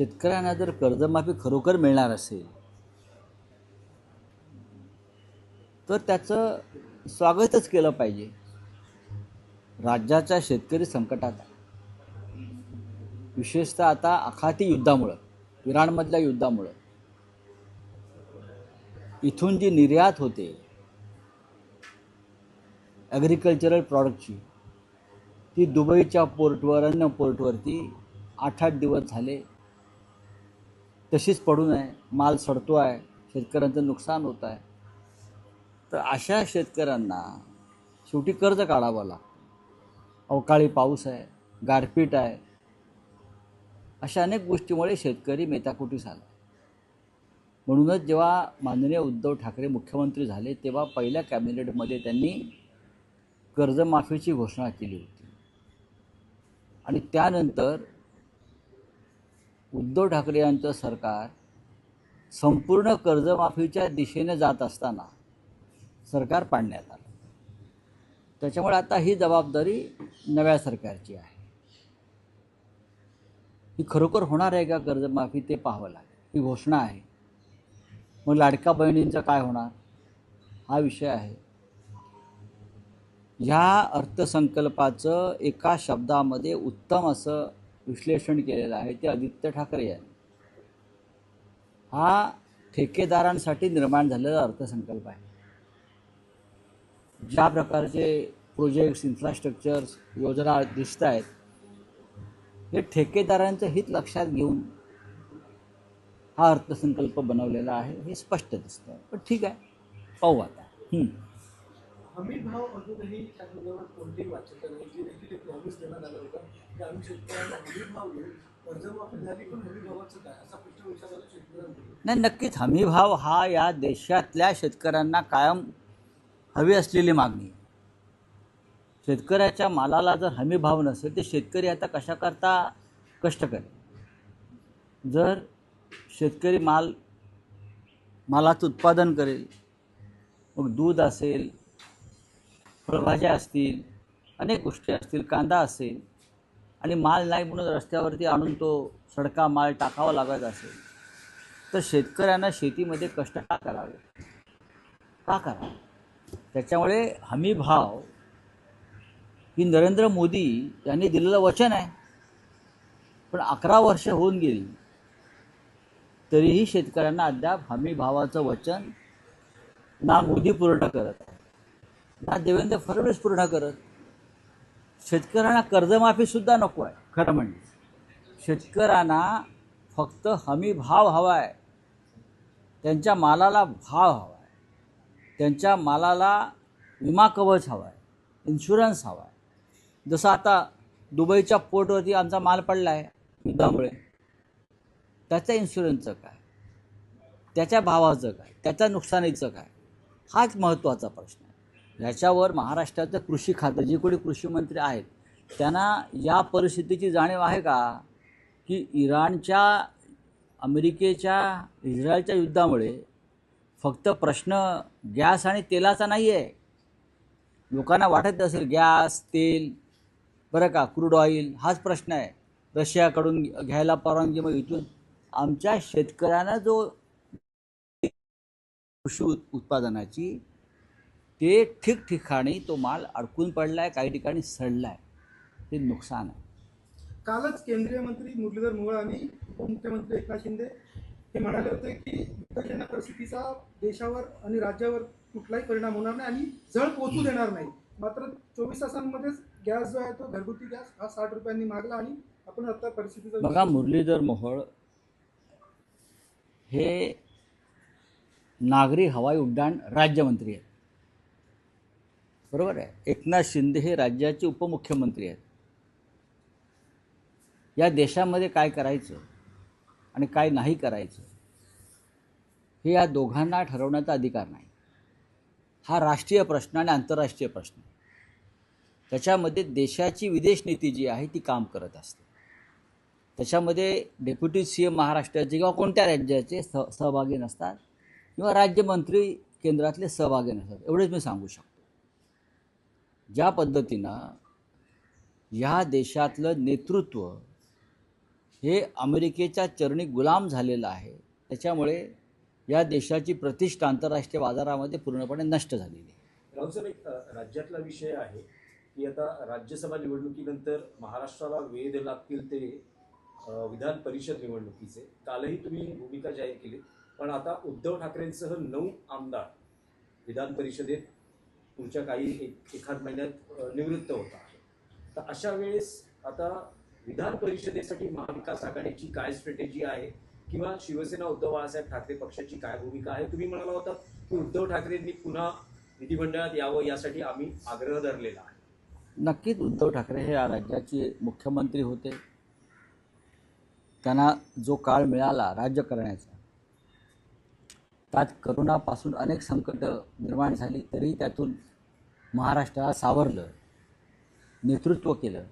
शेतकऱ्यांना जर कर्जमाफी खरोखर मिळणार असेल तर त्याचं स्वागतच केलं पाहिजे. राज्याचा शेतकरी संकटात आहे, विशेषतः आता आखाती युद्धामुळं, इराणमधल्या युद्धामुळं इथून जी निर्यात होते ॲग्रिकल्चरल प्रॉडक्टची ती दुबईच्या पोर्टवर अन्य पोर्टवरती 8-8 दिवस झाले तशीच पडून आहे. माल सडतो आहे, शेतकऱ्यांचं नुकसान होत आहे. तर अशा शेतकऱ्यांना शेवटी कर्ज काढावं लागतं. अवकाळी पाऊस आहे, गारपीट आहे, अशा अनेक गोष्टीमुळे शेतकरी मेटाकुटीस आला. म्हणूनच जेव्हा माननीय उद्धव ठाकरे मुख्यमंत्री झाले तेव्हा पहिल्या कॅबिनेटमध्ये त्यांनी कर्जमाफीची घोषणा केली होती. आणि त्यानंतर उद्धव ठाकरे यांचं सरकार संपूर्ण कर्जमाफीच्या दिशेने जात असताना सरकार पाडण्यात आलं. त्याच्यामुळे आता ही जबाबदारी नव्या सरकारची आहे. ही खरोखर होणार आहे का कर्जमाफी ते पाहावं लागेल. ही घोषणा आहे, मग लाडक्या बहिणींचं काय होणार हा विषय आहे. ह्या अर्थसंकल्पाचं एका शब्दामध्ये उत्तम असं विश्लेषण केलेलं आहे ते आदित्य ठाकरे यांनी. हा ठेकेदारांसाठी निर्माण झालेला अर्थसंकल्प आहे. ज्या प्रकारचे प्रोजेक्ट्स, इन्फ्रास्ट्रक्चर्स, योजना दिसत आहेत हे ठेकेदारांचं हित लक्षात घेऊन हा अर्थसंकल्प बनवलेला आहे हे स्पष्ट दिसतं. पण ठीक आहे, पाहू आता. हमी भाव अजूनही त्या संदर्भात कोणतीही वाच्यता नाही. जी देखील एक प्रॉमिस देण्यात आलं होतं की आम्ही शेतकऱ्यांना हमी भाव देऊ, कर्जमाफी झाली पण हमी भावाचं काय असा प्रश्न विचारला शेतकऱ्यांना. नाही, नक्कीच हमी भाव हा या देशातल्या शेतकऱ्यांना कायम हवी असलेली मागणी आहे. शेतकऱ्याच्या मालाला जर हमी भाव नसेल तर शेतकरी आता कशाकरता कष्ट करेल. जर शेतकरी मालाचं उत्पादन करेल, मग दूध असेल, फळभाज्या असतील, अनेक गोष्टी असतील, कांदा असेल, आणि माल नाही म्हणून रस्त्यावरती आणून तो सडका माल टाकावा लागत असेल तर शेतकऱ्यांना शेतीमध्ये कष्ट का करावे, का करावे. त्याच्यामुळे हमी भाव ही नरेंद्र मोदी यांनी दिलेलं वचन आहे. पण 11 वर्ष होऊन गेली तरीही शेतकऱ्यांना अद्याप हमी भावाचं वचन ना मोदी पूर्ण करत आहे, ना देवेंद्र फडणवीस पूर्ण करत. शेतकऱ्यांना कर्जमाफीसुद्धा नको आहे. खरं म्हणजे शेतकऱ्यांना फक्त हमी भाव हवा आहे, त्यांच्या मालाला भाव हवा आहे, त्यांच्या मालाला विमा कवच हवा आहे, इन्शुरन्स हवा आहे. जसं आता दुबईच्या पोर्टवरती आमचा माल पडला आहे युद्धामुळे, त्याच्या इन्शुरन्सचं काय, त्याच्या भावाचं काय, त्याच्या नुकसानीचं काय, हाच महत्त्वाचा प्रश्न आहे. ह्याच्यावर महाराष्ट्राचं कृषी खातं, जे कोणी कृषी मंत्री आहेत त्यांना या परिस्थितीची जाणीव आहे का की इराणच्या, अमेरिकेच्या, इस्रायलच्या युद्धामुळे फक्त प्रश्न गॅस आणि तेलाचा नाही आहे. लोकांना वाटत असेल गॅस, तेल, बरं का, क्रूड ऑइल हाच प्रश्न आहे. रशियाकडून घ्यायला परवानगी, मग इथून आमच्या शेतकऱ्यांना जो कृषी उत्पादनाची ते ठिकठिकाणी तो माल अडकून पडला आहे, काही ठिकाणी सडला आहे. ते नुकसान आहे. कालच केंद्रीय मंत्री मुरलीधर मोहोळ आणि उपमुख्यमंत्री एकनाथ शिंदे हे म्हणाले होते की बिकटजन्य परिस्थितीचा देशावर आणि राज्यावर कुठलाही परिणाम होणार नाही आणि झळ पोचू देणार नाही. मात्र 24 तासांमध्येच गॅस जो आहे तो घरगुती गॅस हा 60 रुपयांनी मागला आणि आपण आता परिस्थितीचा बघा, मुरलीधर मोहोळ हे नागरी हवाई उड्डाण राज्यमंत्री आहेत, बरोबर आहे. एकनाथ शिंदे हे राज्याचे उपमुख्यमंत्री आहेत. या देशामध्ये काय करायचं आणि काय नाही करायचं हे या दोघांना ठरवण्याचा अधिकार नाही. हा राष्ट्रीय प्रश्न आणि आंतरराष्ट्रीय प्रश्न. त्याच्यामध्ये देशाची विदेश नीती जी आहे ती काम करत असते. त्याच्यामध्ये डेप्युटी CM महाराष्ट्राचे किंवा कोणत्या राज्याचे सहभागी नसतात किंवा राज्यमंत्री केंद्रातले सहभागी नसतात. एवढेच मी सांगू शकतो. ज्या पद्धतीनं या देशातलं नेतृत्व हे अमेरिकेच्या चरणी गुलाम झालेलं आहे. त्याच्यामुळे या देशाची प्रतिष्ठा आंतरराष्ट्रीय बाजारामध्ये पूर्णपणे नष्ट झालेली आहे. राहुल सर, एक राज्यातला विषय आहे की आता राज्यसभा निवडणुकीनंतर महाराष्ट्राला वेध लागतील ते विधान परिषद निवडणुकीचे. कालही तुम्ही भूमिका जाहीर केली, पण आता उद्धव ठाकरेंसह 9 आमदार विधान परिषदेत पुढच्या काही एखाद महिन्यात निवृत्त होत आहे. तर अशा वेळेस आता विधान परिषदेसाठी महाविकास आघाडीची काय स्ट्रॅटेजी आहे, किंवा शिवसेना उद्धव बाळासाहेब ठाकरे पक्षाची काय भूमिका आहे? तुम्ही म्हणाला होता की उद्धव ठाकरेंनी पुन्हा विधिमंडळात यावं यासाठी आम्ही आग्रह धरलेला आहे. नक्कीच उद्धव ठाकरे हे या राज्याचे मुख्यमंत्री होते. त्यांना जो काळ मिळाला राज्य करण्याचा, त्यात करोनापासून अनेक संकट निर्माण झाली, तरी त्यातून महाराष्ट्राला सावरलं, नेतृत्व केलं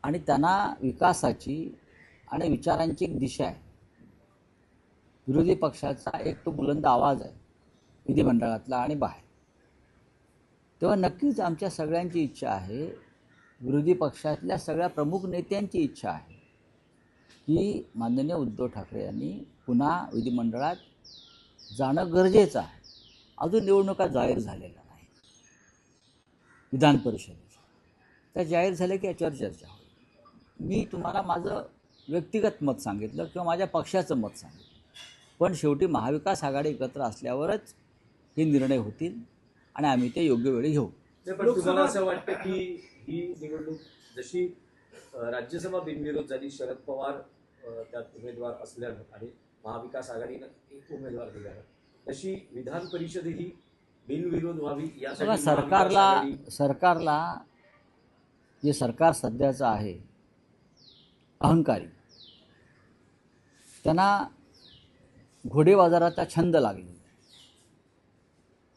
आणि त्यांना विकासाची आणि विचारांची एक दिशा आहे. विरोधी पक्षाचा एक तो बुलंद आवाज आहे विधिमंडळातला आणि बाहेर. तेव्हा नक्कीच आमच्या सगळ्यांची इच्छा आहे, विरोधी पक्षातल्या सगळ्या प्रमुख नेत्यांची इच्छा आहे की माननीय उद्धव ठाकरे यांनी पुन्हा विधिमंडळात जाणं गरजेचं आहे. अजून निवडणुका जाहीर झालेल्या नाही विधान परिषदेच्या. त्या जाहीर झाल्या की याच्यावर चर्चा होईल. मी तुम्हाला माझं व्यक्तिगत मत सांगितलं किंवा माझ्या पक्षाचं मत सांगितलं, पण शेवटी महाविकास आघाडी एकत्र असल्यावरच हे निर्णय होतील आणि आम्ही ते योग्य वेळी घेऊ. पण तुम्हाला असं वाटतं की ही निवडणूक जशी राज्यसभा बिनविरोध झाली, शरद पवार त्यात उमेदवार असल्यानं आणि महाविकास आघाडीनं एक उमेदवार दिल्यानं, तशी विधान परिषद ही बिनविरोध व्हावी यासाठी सरकारला जे सरकार सध्याचं आहे अहंकारी, त्यांना घोडेबाजाराचा छंद लागलेला.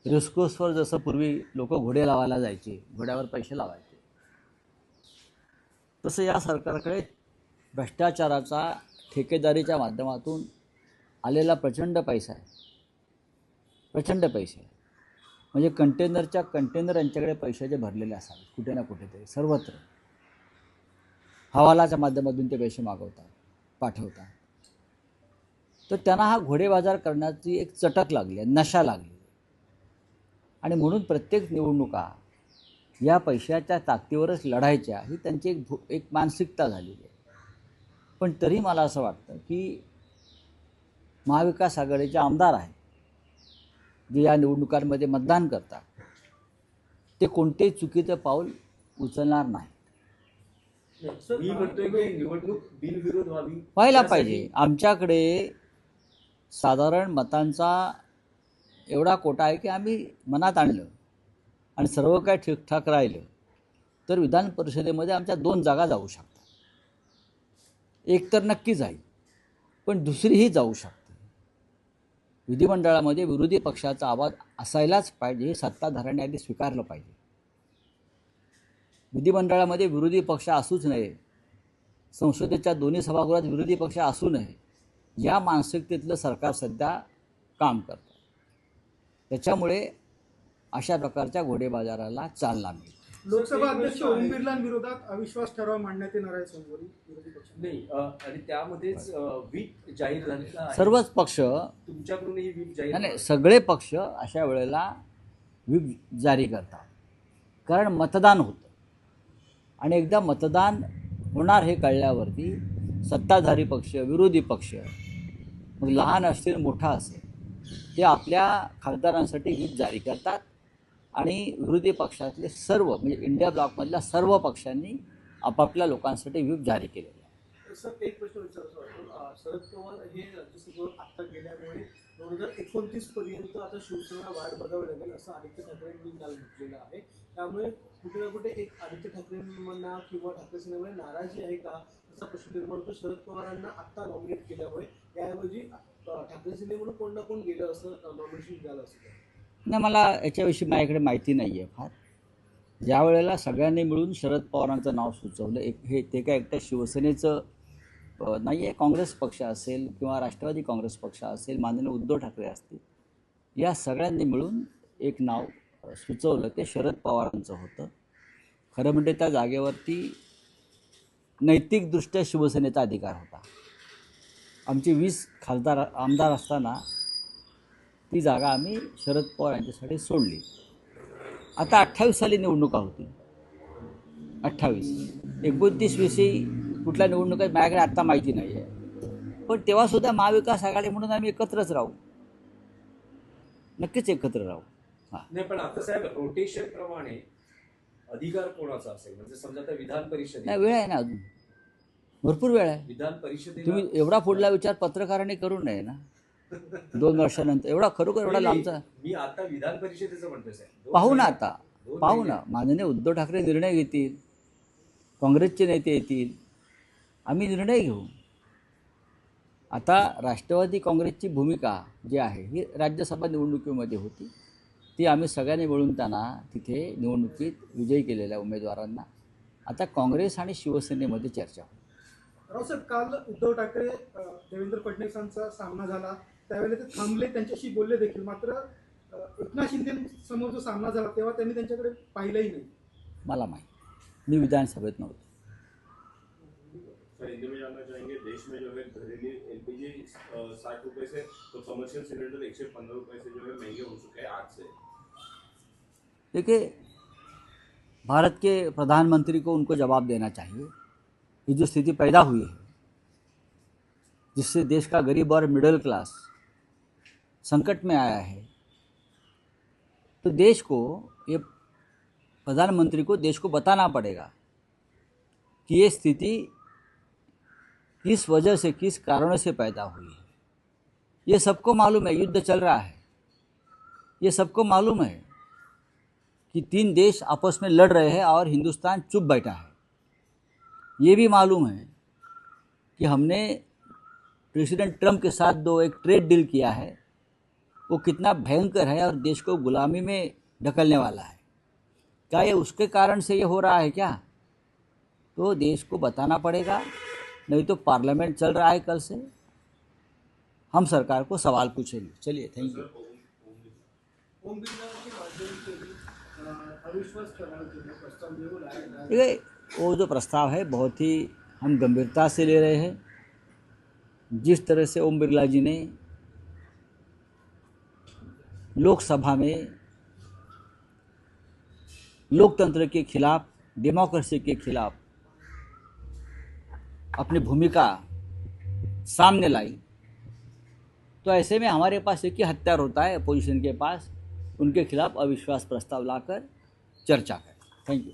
रेसकोर्सवर जसं पूर्वी लोक घोडे लावायला जायचे, घोड्यावर पैसे लावायचे, तसं या सरकारकडे भ्रष्टाचाराचा ठेकेदारीच्या माध्यमातून आलेला प्रचंड पैसा आहे. प्रचंड पैसे आहे म्हणजे कंटेनर यांच्याकडे पैशाचे भरलेले असावे कुठे ना कुठेतरी, सर्वत्र हवालाच्या माध्यमातून ते पैसे पाठवतात. तर त्यांना हा घोडेबाजार करण्याची एक चटक लागली आहे, नशा लागली. आणि म्हणून प्रत्येक निवडणुका या पैशाच्या ताकदीवरच लढायच्या ही त्यांची एक मानसिकता झालेली आहे. पण तरी मला असं वाटतं की महाविकास आघाडीचे आमदार आहेत जे या निवडणुकांमध्ये मतदान करतात, ते कोणतेही चुकीचं पाऊल उचलणार नाही. मी म्हणतोय की निवडणूक बिनविरोध व्हावी व्हायला पाहिजे. आमच्याकडे साधारण मतांचा एवढा कोटा आहे की आम्ही मनात आणलं आणि सर्व काय ठीकठाक राहिलं तर विधान परिषदेमध्ये आमच्या 2 जागा जाऊ शकतात. एक तर नक्की जाईल, पण दुसरीही जाऊ शकते. विधिमंडळामध्ये विरोधी पक्षाचा आवाज असायलाच पाहिजे, हे सत्ताधाऱ्यांनी आधी स्वीकारलं पाहिजे. विधिमंडळामध्ये विरोधी पक्ष असूच नये, संसदेच्या दोन्ही सभागृहात विरोधी पक्ष असू नये, या मानसिकतेतलं सरकार सध्या काम करतं. त्याच्यामुळे अशा प्रकारच्या घोडेबाजाराला चालना मिळते. लोकसभा अध्यक्ष ओम बिर्लांविरोधात अविश्वास ठराव मांडण्यात येणार आहे सोमवारी विरोधी पक्ष. नाही, आणि त्यामध्येच व्हीप जाहीर झालेला आहे. सर्वच पक्ष, तुमच्याकडूनही व्हीप जाहीर नाही सगळे पक्ष अशा वेळेला व्हीप जारी करतात, कारण मतदान होतं आणि एकदा मतदान होणार हे कळल्यावरती सत्ताधारी पक्ष, विरोधी पक्ष, मग लहान असेल मोठा असेल, ते आपल्या खासदारांसाठी व्हीप जारी करतात आणि विरोधी पक्षातले सर्व म्हणजे इंडिया ब्लॉकमधल्या सर्व पक्षांनी आपापल्या लोकांसाठी व्हीप जारी केलेला आहे. सर, एक प्रश्न विचारतो आपण. शरद पवार हे राज्यसभेवर आता गेल्यामुळे 2029 पर्यंत आता शिवसेना वाट बघावी लागेल असं आदित्य ठाकरेंनी काल म्हटलेलं आहे. त्यामुळे कुठे ना कुठे एक आदित्य ठाकरेंना किंवा ठाकरे सेनेमुळे नाराजी आहे का असा प्रश्न निर्माण होतो. शरद पवारांना आत्ता नॉमिनेट केल्यामुळे त्याऐवजी ठाकरे सेनेकडून कोण ना कोण गेलं असं नॉमिनेशन झालं असं. नाही, मला याच्याविषयी माझ्याकडे माहिती नाही आहे फार. ज्या वेळेला सगळ्यांनी मिळून शरद पवारांचं नाव सुचवलं, ते काय एकट्या शिवसेनेचं नाही आहे, काँग्रेस पक्ष असेल किंवा राष्ट्रवादी काँग्रेस पक्ष असेल, माननीय उद्धव ठाकरे असतील, या सगळ्यांनी मिळून एक नाव सुचवलं, ते शरद पवारांचं होतं. खरं म्हणजे त्या जागेवरती नैतिकदृष्ट्या शिवसेनेचा अधिकार होता. आमची 20 आमदार असताना ती जागा आम्ही शरद पवार यांच्यासाठी सोडली. आता 28 साली निवडणुका होती. 28 29 विषयी कुठल्या निवडणुका माझ्याकडे आत्ता माहिती नाही आहे. पण तेव्हासुद्धा महाविकास आघाडी म्हणून आम्ही एकत्रच राहू, नक्कीच एकत्र राहू. हां, नाही, पण आता साहेब रोटेशन प्रमाणे अधिकार कोणाचा असेल? म्हणजे समजा आता विधान परिषदेत नाही, वेळ आहे ना, अजून भरपूर वेळ आहे. विधान परिषदेला तुम्ही एवढा पुढला विचार पत्रकारांनी करू नये ना. 2 वर्षानंतर एवढा खरोखर एवढा लांबचा मी आता विधान परिषदेचं म्हणतोय साहेब. पाहू ना. आता पाहू ना. माननीय उद्धव ठाकरे निर्णय घेतील, काँग्रेसचे नेते येतील, आम्ही निर्णय घेऊ. आता राष्ट्रवादी काँग्रेसची भूमिका जी आहे ही राज्यसभा निवडणुकीमध्ये होती. ती आम्ही सगळ्यांनी मिळून त्यांना तिथे निवडणुकीत विजयी केलेल्या उमेदवारांना आता काँग्रेस आणि शिवसेनेमध्ये चर्चा होती. रावसाहेब, काल उद्धव ठाकरे देवेंद्र फडणवीसांचा सामना झाला, त्यावेळेला ते थांबले, त्यांच्याशी बोलले देखील. मात्र एकनाथ शिंदे समोर जो सामना झाला तेव्हा त्यांनी त्यांच्याकडे पाहिलंही नाही. मला माहीत, मी विधानसभेत नव्हतो. सर, हिंदी में जानना चाहेंगे, देश में जो है घरेलू एलपीजी 60 रुपए से तो कमर्शियल सिलेंडर 115 रुपए से जो है महंगे हो चुके हैं आज से। देखिए, भारत के प्रधानमंत्री को उनको जवाब देना चाहिए. ये जो स्थिति पैदा हुई है जिससे देश का गरीब और मिडिल क्लास संकट में आया है, तो देश को, ये प्रधानमंत्री को देश को बताना पड़ेगा कि ये स्थिति किस वजह से, किस कारणों से पैदा हुई है. ये सबको मालूम है, युद्ध चल रहा है. ये सबको मालूम है कि 3 देश आपस में लड़ रहे हैं और हिंदुस्तान चुप बैठा है. ये भी मालूम है कि हमने प्रेसिडेंट ट्रंप के साथ एक ट्रेड डील किया है, वो कितना भयंकर है और देश को गुलामी में ढकलने वाला है. क्या ये उसके कारण से ये हो रहा है क्या? तो देश को बताना पड़ेगा, नहीं तो पार्लियामेंट चल रहा है कल से, हम सरकार को सवाल पूछेंगे. चलिए, थैंक यू. ओम बिरला के माध्यम से भी अविश्वास प्रस्ताव जरूर आएगा. देखिए, वो जो प्रस्ताव है बहुत ही हम गंभीरता से ले रहे हैं. जिस तरह से ओम बिरला जी ने लोकसभा में लोकतंत्र के खिलाफ, डेमोक्रेसी के खिलाफ अपनी भूमिका सामने लाई, तो ऐसे में हमारे पास एक ही हथियार होता है अपोजिशन के पास, उनके खिलाफ अविश्वास प्रस्ताव लाकर चर्चा करें. Thank you.